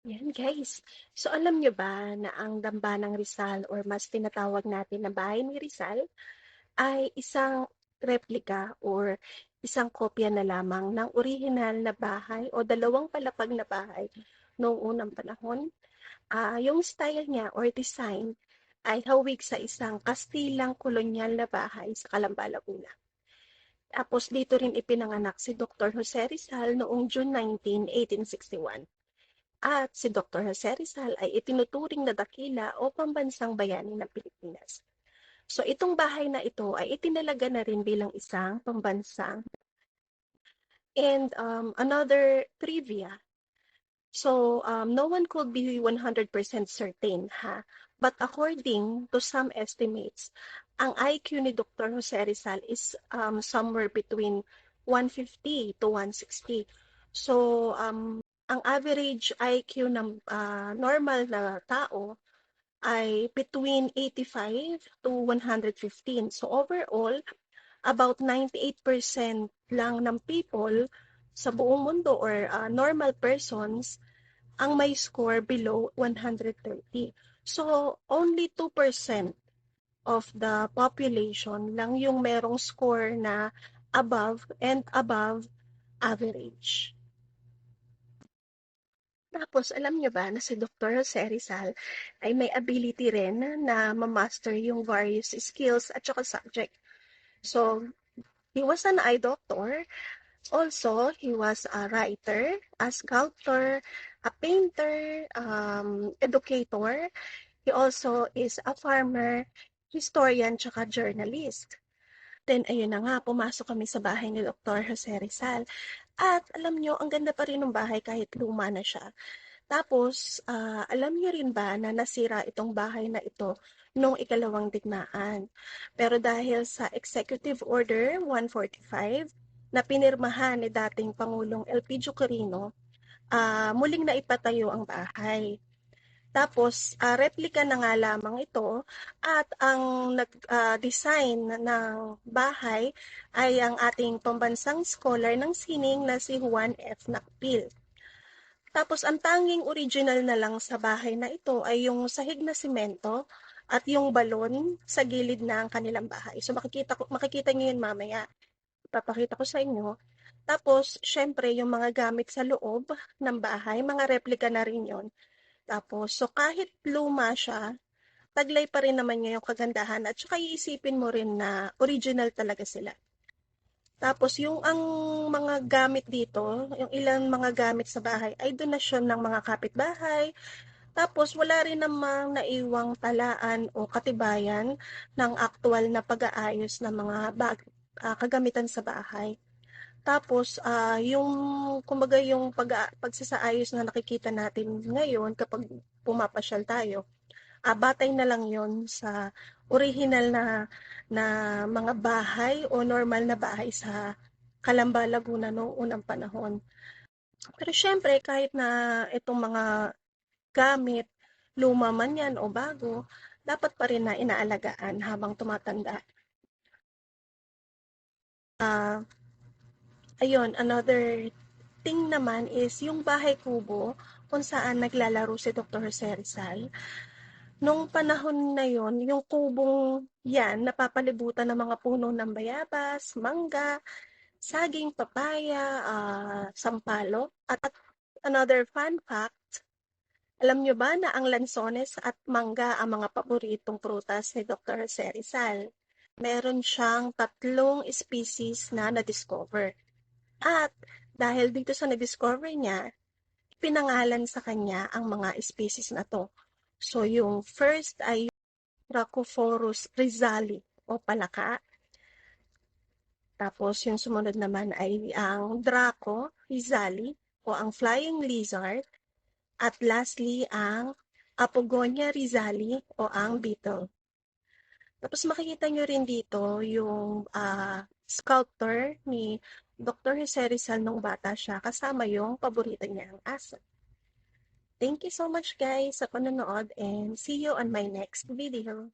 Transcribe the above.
Yan guys. So alam nyo ba na ang Dambana ng Rizal or mas tinatawag natin na Bahay ni Rizal ay isang replika or isang kopya na lamang ng orihinal na bahay o dalawang palapag na bahay noong unang panahon. Yung style niya or design ay hawig sa isang Kastilang kolonyal na bahay sa Calamba, Laguna. Tapos dito rin ipinanganak si Dr. Jose Rizal noong June 19, 1861. At si Dr. Jose Rizal ay itinuturing na dakila o pambansang bayani ng Pilipinas. So itong bahay na ito ay itinalaga na rin bilang isang pambansang. And another trivia. So no one could be 100% certain, ha? But according to some estimates, ang IQ ni Dr. Jose Rizal is somewhere between 150 to 160. So ang average IQ ng normal na tao ay between 85 to 115. So overall, about 98% lang ng people sa buong mundo or normal persons ang may score below 130. So only 2% of the population lang yung merong score na above and above average. Tapos, alam niyo ba na si Dr. Jose Rizal ay may ability rin na ma-master yung various skills at saka subject. So, he was an eye doctor. Also, he was a writer, a sculptor, a painter, educator. He also is a farmer, historian, tsaka journalist. Then, ayun na nga, pumasok kami sa bahay ni Dr. Jose Rizal. At alam nyo, ang ganda pa rin ng bahay kahit luma na siya. Tapos, alam niyo rin ba na nasira itong bahay na ito noong ikalawang digmaan? Pero dahil sa Executive Order 145 na pinirmahan ni dating Pangulong Elpidio Quirino, muling naipatayo ang bahay. Tapos, replika na nga lamang ito at ang nag-design ng bahay ay ang ating pambansang scholar ng sining na si Juan F. Nakpil. Tapos ang tanging original na lang sa bahay na ito ay yung sahig na simento at yung balon sa gilid ng kanilang bahay. So makikita niyo yun mamaya. Ipapakita ko sa inyo. Tapos, syempre, yung mga gamit sa loob ng bahay, mga replika na rin yun. Tapos, so kahit luma siya, taglay pa rin naman niya yung kagandahan at saka iisipin mo rin na original talaga sila. Tapos yung ang mga gamit dito, yung ilang mga gamit sa bahay ay donasyon ng mga kapitbahay. Tapos wala rin namang naiwang talaan o katibayan ng aktual na pag-aayos ng mga kagamitan sa bahay. Tapos yung kumbaga yung pagsasaayos na nakikita natin ngayon kapag pumapasyal tayo, batay na lang yon sa original na mga bahay o normal na bahay sa Calamba, Laguna noong unang panahon. Pero syempre, kahit na itong mga gamit, luma man yan o bago, dapat pa rin na inaalagaan habang tumatanda. Uh, ayun, another thing naman is yung bahay kubo kung saan naglalaro si Dr. Jose Rizal. Nung panahon na yon, yung kubong yan, napapalibutan ng mga puno ng bayabas, mangga, saging, papaya, sampalo. At another fun fact, alam nyo ba na ang lansones at mangga ang mga paboritong prutas ni Dr. Jose Rizal? Meron siyang 3 species na na-discover. At dahil dito sa na-discover niya, pinangalan sa kanya ang mga species na to. So yung first ay Rhacophorus rizali o palaka. Tapos yung sumunod naman ay ang Draco rizali o ang flying lizard. At lastly, ang Apogonia rizali o ang beetle. Tapos makikita nyo rin dito yung sculptor ni Dr. Jose Rizal nung bata siya kasama yung paborito niya ang aso. Thank you so much guys sa panonood and see you on my next video.